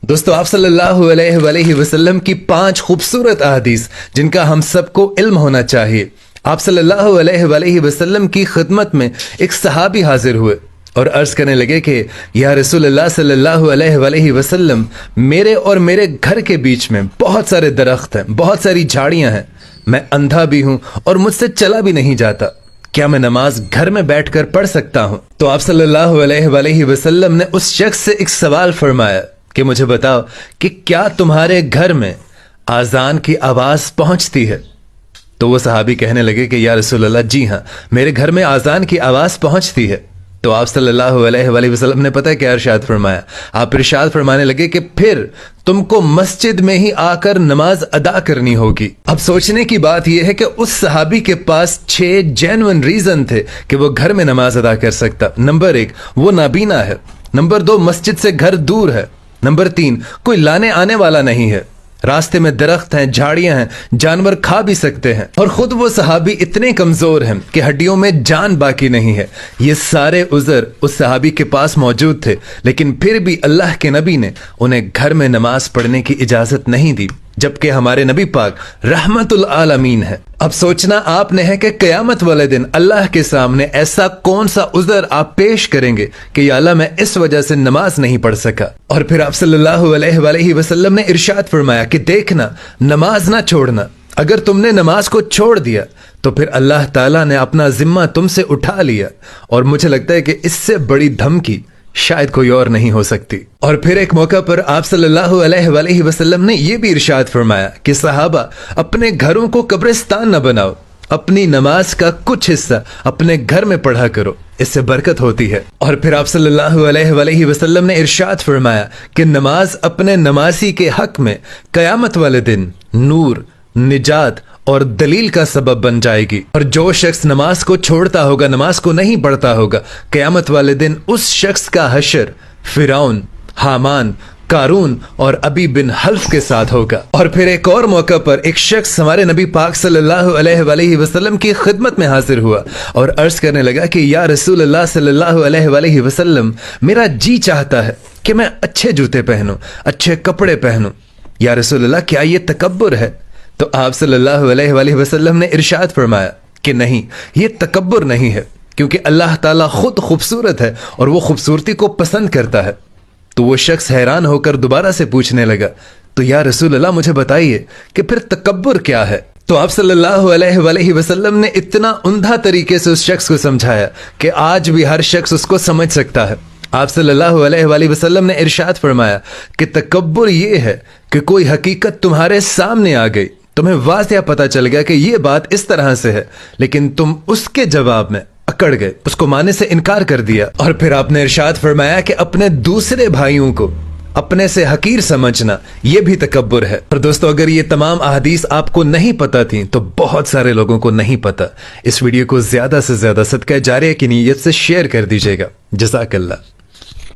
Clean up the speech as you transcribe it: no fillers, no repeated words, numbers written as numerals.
دوستو آپ صلی اللہ علیہ وآلہ وسلم کی 5 خوبصورت احادیث جن کا ہم سب کو علم ہونا چاہیے۔ آپ صلی اللہ علیہ وآلہ وسلم کی خدمت میں ایک صحابی حاضر ہوئے اور عرض کرنے لگے کہ یا رسول اللہ صلی اللہ علیہ وآلہ وسلم، میرے اور میرے گھر کے بیچ میں بہت سارے درخت ہیں، بہت ساری جھاڑیاں ہیں، میں اندھا بھی ہوں اور مجھ سے چلا بھی نہیں جاتا، کیا میں نماز گھر میں بیٹھ کر پڑھ سکتا ہوں؟ تو آپ صلی اللہ علیہ وآلہ وسلم نے اس شخص سے ایک سوال فرمایا کہ مجھے بتاؤ کہ کیا تمہارے گھر میں آذان کی آواز پہنچتی ہے؟ تو وہ صحابی کہنے لگے کہ یا رسول اللہ جی ہاں، میرے گھر میں آذان کی آواز پہنچتی ہے۔ تو آپ صلی اللہ علیہ وآلہ وسلم نے پتہ کیا ارشاد فرمایا؟ آپ ارشاد فرمانے لگے کہ پھر تم کو مسجد میں ہی آ کر نماز ادا کرنی ہوگی۔ اب سوچنے کی بات یہ ہے کہ اس صحابی کے پاس 6 جینوئن ریزن تھے کہ وہ گھر میں نماز ادا کر سکتا۔ نمبر 1، وہ نابینا ہے۔ نمبر 2، مسجد سے گھر دور ہے۔ نمبر 3، کوئی لانے آنے والا نہیں ہے، راستے میں درخت ہیں، جھاڑیاں ہیں، جانور کھا بھی سکتے ہیں، اور خود وہ صحابی اتنے کمزور ہیں کہ ہڈیوں میں جان باقی نہیں ہے۔ یہ سارے عذر اس صحابی کے پاس موجود تھے، لیکن پھر بھی اللہ کے نبی نے انہیں گھر میں نماز پڑھنے کی اجازت نہیں دی، جبکہ ہمارے نبی پاک رحمت العالمین ہے۔ اب سوچنا آپ نے ہے کہ قیامت والے دن اللہ کے سامنے ایسا کون سا عذر آپ پیش کریں گے کہ یا اللہ میں اس وجہ سے نماز نہیں پڑھ سکا۔ اور پھر آپ صلی اللہ علیہ وآلہ وسلم نے ارشاد فرمایا کہ دیکھنا، نماز نہ چھوڑنا، اگر تم نے نماز کو چھوڑ دیا تو پھر اللہ تعالیٰ نے اپنا ذمہ تم سے اٹھا لیا، اور مجھے لگتا ہے کہ اس سے بڑی دھمکی شاید کوئی اور نہیں ہو سکتی۔ اور پھر ایک موقع پر آپ صلی اللہ علیہ وآلہ وسلم نے یہ بھی ارشاد فرمایا کہ صحابہ اپنے گھروں کو قبرستان نہ بناؤ، اپنی نماز کا کچھ حصہ اپنے گھر میں پڑھا کرو، اس سے برکت ہوتی ہے۔ اور پھر آپ صلی اللہ علیہ وآلہ وسلم نے ارشاد فرمایا کہ نماز اپنے نمازی کے حق میں قیامت والے دن نور، نجات اور دلیل کا سبب بن جائے گی، اور جو شخص نماز کو چھوڑتا ہوگا، نماز کو نہیں پڑھتا ہوگا، قیامت والے دن اس شخص کا حشر فرعون، حامان، قارون اور ابی بن حلف کے ساتھ ہوگا۔ اور پھر ایک اور موقع پر ایک شخص ہمارے نبی پاک صلی اللہ علیہ وآلہ وسلم کی خدمت میں حاضر ہوا اور عرض کرنے لگا کہ یا رسول اللہ صلی اللہ علیہ وآلہ وسلم، میرا جی چاہتا ہے کہ میں اچھے جوتے پہنوں، اچھے کپڑے پہنوں، یا رسول اللہ کیا یہ تکبر ہے؟ تو آپ صلی اللہ علیہ وآلہ وسلم نے ارشاد فرمایا کہ نہیں، یہ تکبر نہیں ہے، کیونکہ اللہ تعالیٰ خود خوبصورت ہے اور وہ خوبصورتی کو پسند کرتا ہے۔ تو وہ شخص حیران ہو کر دوبارہ سے پوچھنے لگا تو یا رسول اللہ مجھے بتائیے کہ پھر تکبر کیا ہے؟ تو آپ صلی اللہ علیہ وآلہ وسلم نے اتنا عمدہ طریقے سے اس شخص کو سمجھایا کہ آج بھی ہر شخص اس کو سمجھ سکتا ہے۔ آپ صلی اللہ علیہ وآلہ وسلم نے ارشاد فرمایا کہ تکبر یہ ہے کہ کوئی حقیقت تمہارے سامنے آ گئی، تمہیں واضح پتہ چل گیا کہ یہ بات اس طرح سے ہے، لیکن تم اس کے جواب میں اکڑ گئے، اس کو ماننے سے انکار کر دیا۔ اور پھر آپ نے ارشاد فرمایا کہ اپنے دوسرے بھائیوں کو اپنے سے حقیر سمجھنا یہ بھی تکبر ہے۔ اور دوستو اگر یہ تمام احادیث آپ کو نہیں پتہ تھیں تو بہت سارے لوگوں کو نہیں پتہ۔ اس ویڈیو کو زیادہ سے زیادہ صدقہ جاریہ کی نیت سے شیئر کر دیجیے گا۔ جزاک اللہ۔